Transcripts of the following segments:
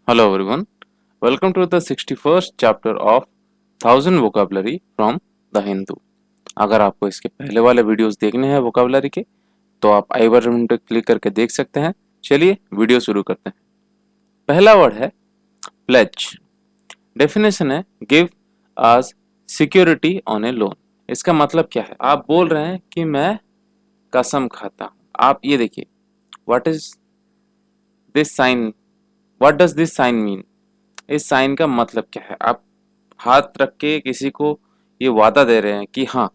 Hello everyone, welcome to the 61st chapter of 1000 vocabulary from the Hindu। अगर आपको इसके पहले वाले वीडियोस देखने हैं वोकाबुलरी के तो आप आई बटन पर क्लिक करके देख सकते हैं। चलिए वीडियो शुरू करते हैं। पहला वर्ड है प्लेज। डेफिनेशन है गिव आज सिक्योरिटी ऑन ए लोन। इसका मतलब क्या है? आप बोल रहे हैं कि मैं कसम खाता हूँ। आप ये देखिए, what is this sign, what does this sign mean. इस साइन का मतलब क्या है? आप हाथ रख के किसी को ये वादा दे रहे हैं कि हाँ,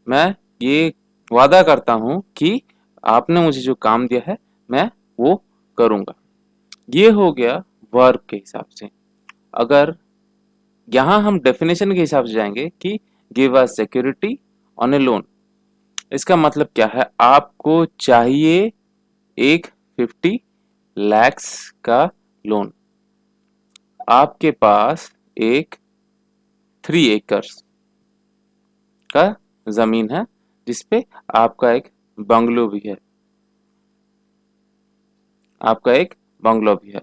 मैं ये वादा करता हूं कि आपने मुझे जो काम दिया है मैं वो करूंगा। ये हो गया वर्ब के हिसाब से। अगर यहाँ हम डेफिनेशन के हिसाब से जाएंगे कि give us security on A loan, इसका मतलब क्या है? आपको चाहिए एक 50 lakhs का लोन। आपके पास एक 3 acres का जमीन है जिसपे आपका एक बंगलो भी है। आपका एक बंगलो भी है।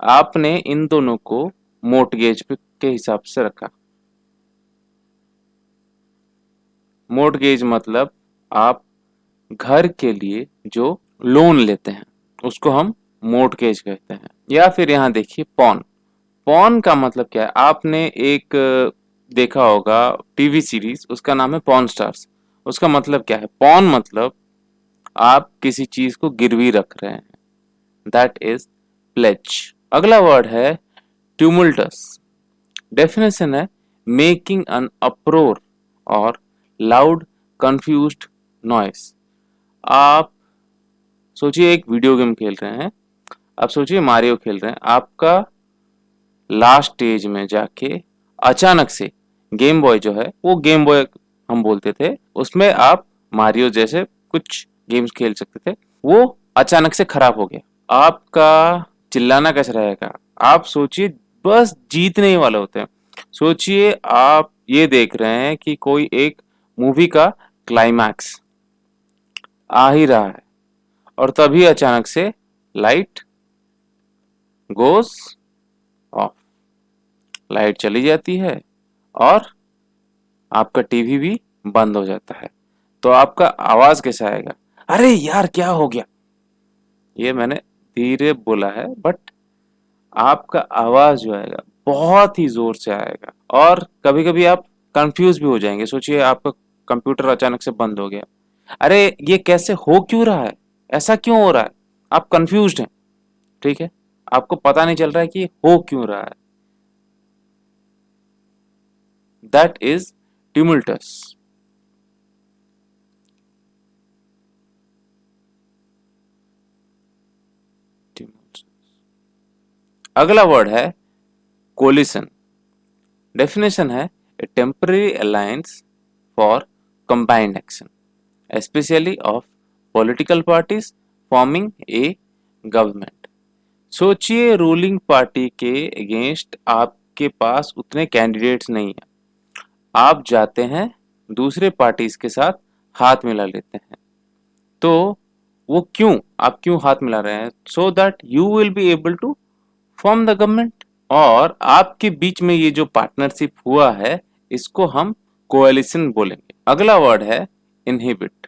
आपने इन दोनों को मोर्टगेज के हिसाब से रखा। मोर्टगेज मतलब आप घर के लिए जो लोन लेते हैं उसको हम मोर्टगेज कहते हैं। या फिर यहाँ देखिए पॉन। पॉन का मतलब क्या है? आपने एक देखा होगा टीवी सीरीज, उसका नाम है पॉन स्टार्स। उसका मतलब क्या है? पॉन मतलब आप किसी चीज को गिरवी रख रहे हैं, दैट इज प्लेज। अगला वर्ड है ट्यूमुल्टस। डेफिनेशन है मेकिंग एन अप्रोर और लाउड कंफ्यूज्ड नॉइस। आप सोचिए एक वीडियो गेम खेल रहे हैं, आप सोचिए मारियो खेल रहे हैं, आपका लास्ट स्टेज में जाके अचानक से गेम बॉय जो है, वो गेम बॉय हम बोलते थे, उसमें आप मारियो जैसे कुछ गेम्स खेल सकते थे, वो अचानक से खराब हो गया। आपका चिल्लाना कैसे रहेगा? आप सोचिए, बस जीतने ही वाले होते हैं। सोचिए आप ये देख रहे हैं कि कोई एक मूवी का क्लाइमैक्स आ ही रहा है और तभी अचानक से लाइट गोस ऑफ, लाइट चली जाती है और आपका टीवी भी बंद हो जाता है। तो आपका आवाज कैसा आएगा? अरे यार क्या हो गया? ये मैंने धीरे बोला है, बट आपका आवाज जो आएगा बहुत ही जोर से आएगा और कभी कभी आप कंफ्यूज भी हो जाएंगे। सोचिए आपका कंप्यूटर अचानक से बंद हो गया, अरे ये कैसे हो क्यों रहा है, ऐसा क्यों हो रहा है? आप कंफ्यूज्ड हैं, ठीक है, आपको पता नहीं चल रहा है कि हो क्यों रहा है। That is tumultuous. अगला वर्ड है कोलिशन। डेफिनेशन है a temporary alliance for combined action especially of political parties forming a government। सोचिए रूलिंग पार्टी के अगेंस्ट आपके पास उतने कैंडिडेट्स नहीं है, आप जाते हैं दूसरे पार्टीज के साथ हाथ मिला लेते हैं। तो वो क्यों, आप क्यों हाथ मिला रहे हैं? So that you will be able to form the government. और आपके बीच में ये जो पार्टनरशिप हुआ है इसको हम कोएलिशन बोलेंगे। अगला वर्ड है इनहिबिट।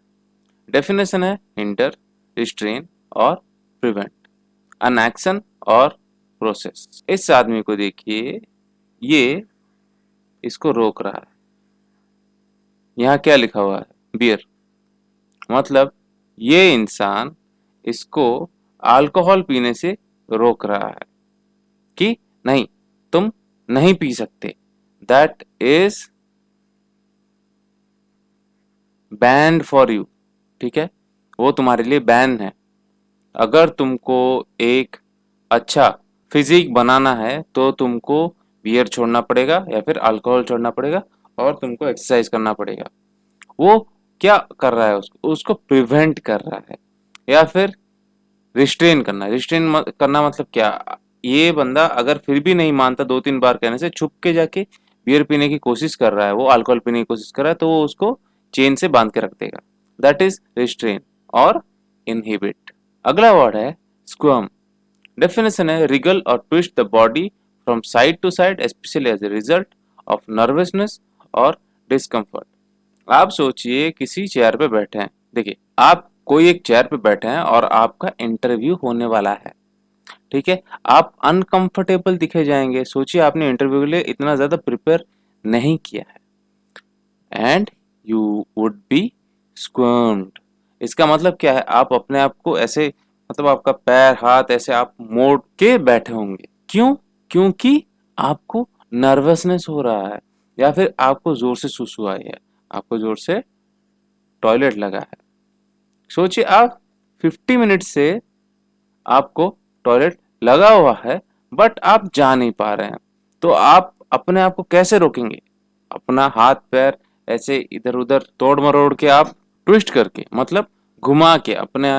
डेफिनेशन है हिंडर, रिस्ट्रेन और प्रिवेंट एन एक्शन और प्रोसेस। इस आदमी को देखिए, ये इसको रोक रहा है। यहाँ क्या लिखा हुआ है? बियर। मतलब ये इंसान इसको अल्कोहल पीने से रोक रहा है कि नहीं, तुम नहीं पी सकते। That is band for you, ठीक है, वो तुम्हारे लिए बैन है। अगर तुमको एक अच्छा फिजिक बनाना है तो तुमको बियर छोड़ना पड़ेगा या फिर अल्कोहल छोड़ना पड़ेगा और तुमको एक्सरसाइज करना पड़ेगा। वो क्या कर रहा है? उसको उसको प्रिवेंट कर रहा है या फिर रिस्ट्रेन करना। रिस्ट्रेन करना मतलब क्या? ये बंदा अगर फिर भी नहीं मानता, 2-3 बार कहने से छुप के जाके बियर पीने की कोशिश कर रहा है, वो अल्कोहल पीने की कोशिश कर रहा है, तो वो उसको चेन से बांध के रख देगा। दैट इज रिस्ट्रेन और इनहिबिट। अगला वर्ड है स्क्वम। डेफिनेशन है रिगल और twist the body from side to side especially as a result of nervousness और डिस्कम्फर्ट। आप सोचिए किसी चेयर पे बैठे हैं, देखिए आप कोई एक चेयर पे बैठे हैं और आपका इंटरव्यू होने वाला है, ठीक है। आप अनकंफर्टेबल दिखे जाएंगे, सोचिए आपने इंटरव्यू के लिए इतना ज्यादा प्रिपेयर नहीं किया है एंड यू वुड बी स्क्वर्म्ड। इसका मतलब क्या है, आप अपने आप को ऐसे, मतलब आपका पैर हाथ ऐसे आप मोड़ के बैठे होंगे। क्यों? क्योंकि आपको नर्वसनेस हो रहा है या फिर आपको जोर से सुसु आई है, आपको जोर से टॉयलेट लगा है। सोचिए आप 50 मिनट से आपको टॉयलेट लगा हुआ है बट आप जा नहीं पा रहे हैं, तो आप अपने आप को कैसे रोकेंगे? अपना हाथ पैर ऐसे इधर उधर तोड़ मरोड़ के, आप ट्विस्ट करके, मतलब घुमा के अपने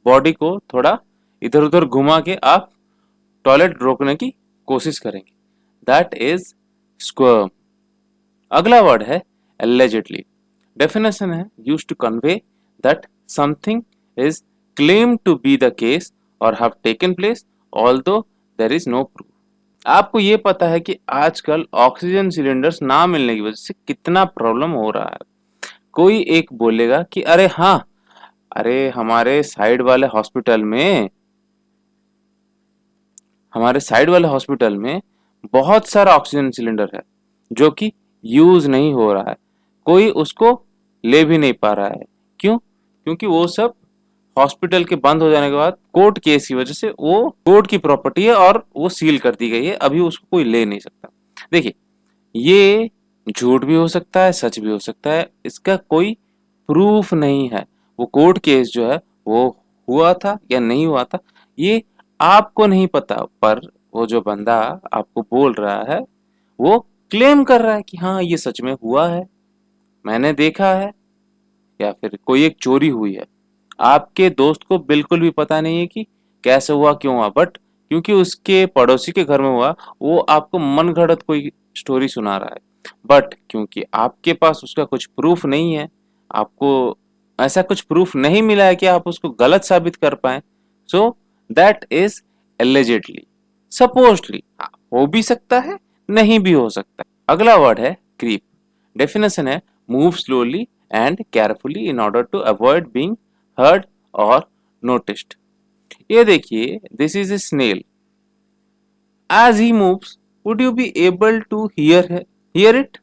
बॉडी को थोड़ा इधर उधर घुमा के आप टॉयलेट रोकने की कोशिश करेंगे। That is squirm. अगला वर्ड है allegedly। डेफिनेशन है used to convey that something is claimed to be the case or have taken place although there is no proof। आपको ये पता है कि आजकल ऑक्सीजन सिलेंडर्स ना मिलने की वजह से कितना प्रॉब्लम हो रहा है। कोई एक बोलेगा कि अरे हाँ, अरे हमारे साइड वाले हॉस्पिटल में बहुत सारा ऑक्सीजन सिलेंडर है जो कि यूज नहीं हो रहा है, कोई उसको ले भी नहीं पा रहा है। क्यों? क्योंकि वो सब हॉस्पिटल के बंद हो जाने के बाद कोर्ट केस की वजह से वो कोर्ट की प्रॉपर्टी है और वो सील कर दी गई है, अभी उसको कोई ले नहीं सकता। देखिए, ये झूठ भी हो सकता है, सच भी हो सकता है, इसका कोई प्रूफ नहीं है। वो कोर्ट केस जो है वो हुआ था या नहीं हुआ था, ये आपको नहीं पता, पर वो जो बंदा आपको बोल रहा है वो क्लेम कर रहा है कि हाँ ये सच में हुआ है, मैंने देखा है। या फिर कोई एक चोरी हुई है, आपके दोस्त को बिल्कुल भी पता नहीं है कि कैसे हुआ, क्यों हुआ, बट क्योंकि उसके पड़ोसी के घर में हुआ, वो आपको मनगढ़ंत कोई स्टोरी सुना रहा है। बट क्योंकि आपके पास उसका कुछ प्रूफ नहीं है, आपको ऐसा कुछ प्रूफ नहीं मिला है कि आप उसको गलत साबित कर पाए, so that is allegedly, supposedly. हो भी सकता है, नहीं भी हो सकता है। अगला वर्ड है क्रीप। डेफिनेशन है move slowly and carefully in order to avoid being heard और नोटिस्ड। ये देखिए, this is a snail. As he moves, would you be able to hear it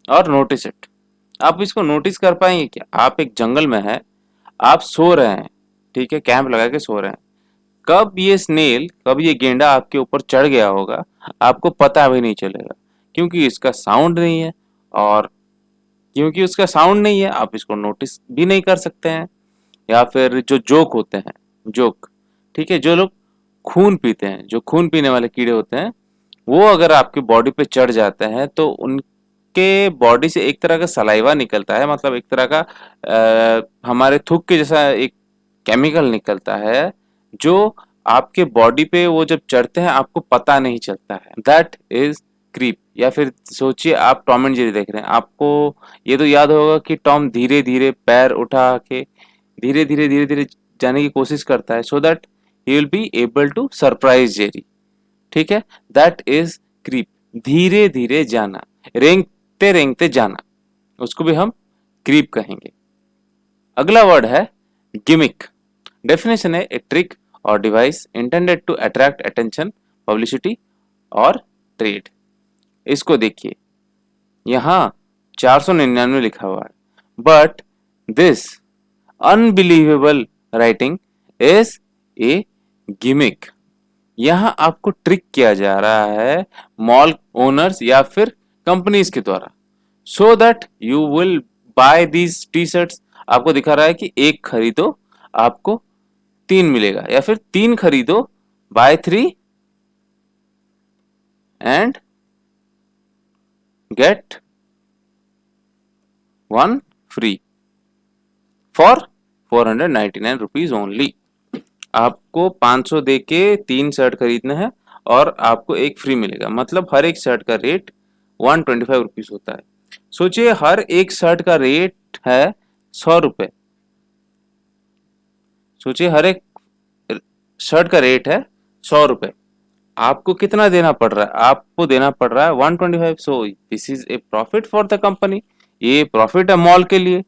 और नोटिस इट? आप इसको नोटिस कर पाएंगे क्या? आप एक जंगल में है, आप सो रहे हैं, ठीक है, कैंप लगा के सो रहे हैं। कब ये गेंडा आपके ऊपर चढ़ गया होगा, आपको पता भी नहीं चलेगा, क्योंकि इसका साउंड नहीं है, और क्योंकि उसका साउंड नहीं है आप इसको नोटिस भी नहीं कर सकते हैं। या फिर जो जोक होते हैं, जोक, ठीक है, जो लोग खून पीते हैं, जो खून पीने वाले कीड़े होते हैं, वो अगर आपकी बॉडी पे चढ़ जाते हैं तो उनके बॉडी से एक तरह का सलाइवा निकलता है, मतलब एक तरह का हमारे थूक के जैसा एक केमिकल निकलता है, जो आपके बॉडी पे वो जब चढ़ते हैं आपको पता नहीं चलता है। That is creep. या फिर सोचिए आप टॉम एंड जेरी देख रहे हैं, आपको ये तो याद होगा कि टॉम धीरे धीरे पैर उठा के धीरे धीरे जाने की कोशिश करता है, so that he will be able to surprise Jerry, ठीक है। दैट इज क्रीप, धीरे धीरे जाना, रेंगते रेंगते जाना, उसको भी हम क्रीप कहेंगे। अगला वर्ड है गिमिक। डेफिनेशन है ए ट्रिक और device intended to attract attention, publicity और ट्रेड। इसको देखिए, यहाँ 499 लिखा हुआ है, but this unbelievable writing is a gimmick. यहाँ आपको ट्रिक किया जा रहा है मॉल ओनर्स या फिर कंपनीज के द्वारा, सो that you will buy these T shirts. आपको दिखा रहा है कि एक खरीदो आपको 3 मिलेगा, या फिर 3 खरीदो buy 3 and get 1 free for 499 rupees only. आपको 500 दे के 3 शर्ट खरीदना है और आपको एक फ्री मिलेगा, मतलब हर एक शर्ट का रेट 125 रुपीज होता है। सोचिए हर एक शर्ट का रेट है 100 रुपए। सोचिए हर एक शर्ट का रेट है 100 रुपए, आपको कितना देना पड़ रहा है? आपको देना पड़ रहा है 125। So this is a profit for the company, ये प्रॉफिट है मॉल के लिए।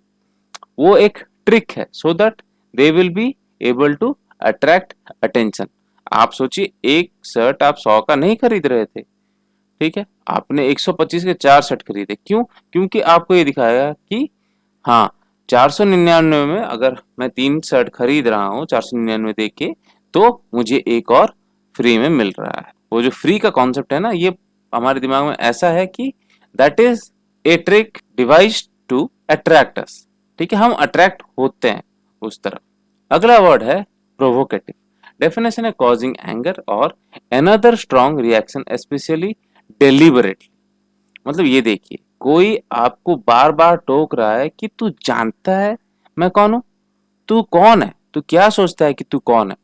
वो एक ट्रिक है so that they will be able to attract attention. आप सोचिए, एक शर्ट आप 100 का नहीं खरीद रहे थे, ठीक है, आपने 125 के 4 शर्ट खरीदे। क्यों? क्योंकि आपको ये दिखाया कि हाँ, 499 में अगर मैं 3 शर्ट खरीद रहा हूँ 499 दे के, तो मुझे एक और फ्री में मिल रहा है। वो जो फ्री का कॉन्सेप्ट है ना, ये हमारे दिमाग में ऐसा है कि that is a trick device to attract us. ठीक है, हम अट्रैक्ट होते हैं उस तरफ। अगला वर्ड है प्रोवोकेटिव। डेफिनेशन है कॉजिंग एंगर और another strong reaction specially deliberately. मतलब ये देखिए, कोई आपको बार बार टोक रहा है कि तू जानता है मैं कौन हूं, तू कौन है, तू क्या सोचता है कि तू कौन है।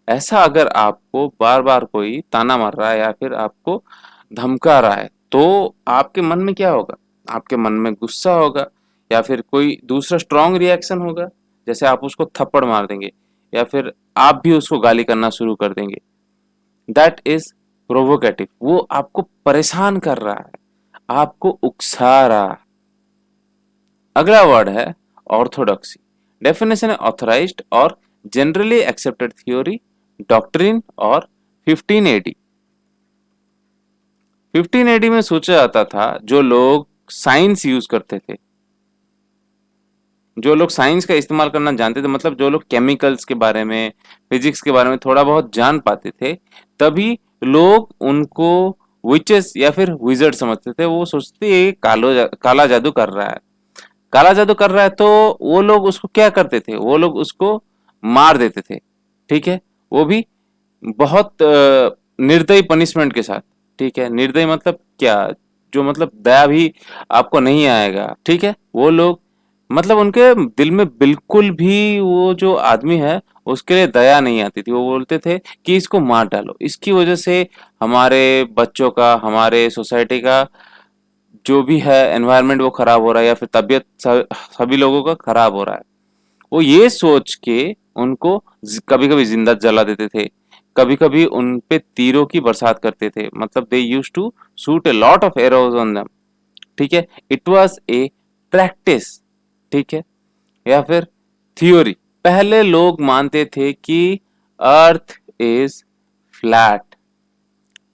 ऐसा अगर आपको बार बार कोई ताना मार रहा है या फिर आपको धमका रहा है, तो आपके मन में क्या होगा? आपके मन में गुस्सा होगा या फिर कोई दूसरा स्ट्रॉन्ग रिएक्शन होगा, जैसे आप उसको थप्पड़ मार देंगे या फिर आप भी उसको गाली करना शुरू कर देंगे। That is provocative. वो आपको परेशान कर रहा है, आपको उकसा रहा है। अगला वर्ड है ऑर्थोडॉक्सी। डेफिनेशन है ऑथराइज्ड और जनरली एक्सेप्टेड थ्योरी, डॉक्ट्रिन और 15 एडी। 15 एडी में सोचा जाता था, जो लोग साइंस यूज करते थे, जो लोग साइंस का इस्तेमाल करना जानते थे, मतलब जो लोग केमिकल्स के बारे में, फिजिक्स के बारे में थोड़ा बहुत जान पाते थे, तभी लोग उनको विचेस या फिर विजर्ड समझते थे। वो सोचते ये काला जादू कर रहा है, काला जादू कर रहा है, तो वो लोग उसको क्या करते थे? वो लोग उसको मार देते थे। ठीक है, वो भी बहुत निर्दयी पनिशमेंट के साथ। ठीक है, निर्दयी मतलब क्या? जो मतलब दया भी आपको नहीं आएगा। ठीक है, वो लोग मतलब उनके दिल में बिल्कुल भी वो जो आदमी है उसके लिए दया नहीं आती थी। वो बोलते थे कि इसको मार डालो, इसकी वजह से हमारे बच्चों का, हमारे सोसाइटी का जो भी है एनवायरनमेंट वो खराब हो रहा है या फिर तबीयत सभी लोगों का खराब हो रहा है। वो ये सोच के उनको कभी कभी जिंदा जला देते थे, कभी कभी उन पे तीरों की बरसात करते थे। मतलब they use to shoot a lot of arrows on them. ठीक है, इट वाज ए प्रैक्टिस। ठीक है, या फिर थ्योरी। पहले लोग मानते थे कि अर्थ इज फ्लैट।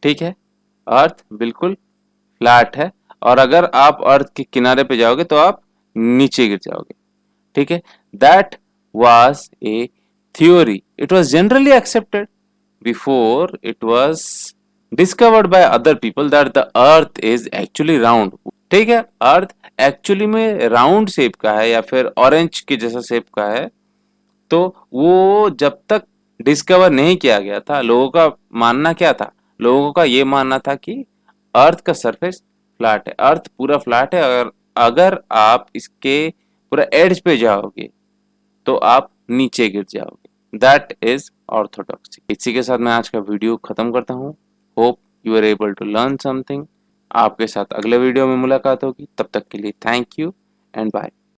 ठीक है, अर्थ बिल्कुल फ्लैट है, और अगर आप अर्थ के किनारे पे जाओगे तो आप नीचे गिर जाओगे। ठीक है, that was a theory, it was generally accepted before it was discovered by other people that the earth is actually round. ठीक है, अर्थ एक्चुअली में राउंड शेप का है या फिर ऑरेंज के जैसा शेप का है। तो वो जब तक डिस्कवर नहीं किया गया था, लोगों का मानना क्या था? लोगों का ये मानना था कि अर्थ का सरफेस फ्लैट है, अर्थ पूरा फ्लैट है। अगर अगर आप इसके पूरा एड्ज पे जाओगे तो आप नीचे गिर जाओगे। That is orthodoxy. इसी के साथ मैं आज का वीडियो खत्म करता हूँ। Hope you are able to learn something. आपके साथ अगले वीडियो में मुलाकात होगी, तब तक के लिए थैंक यू एंड बाय।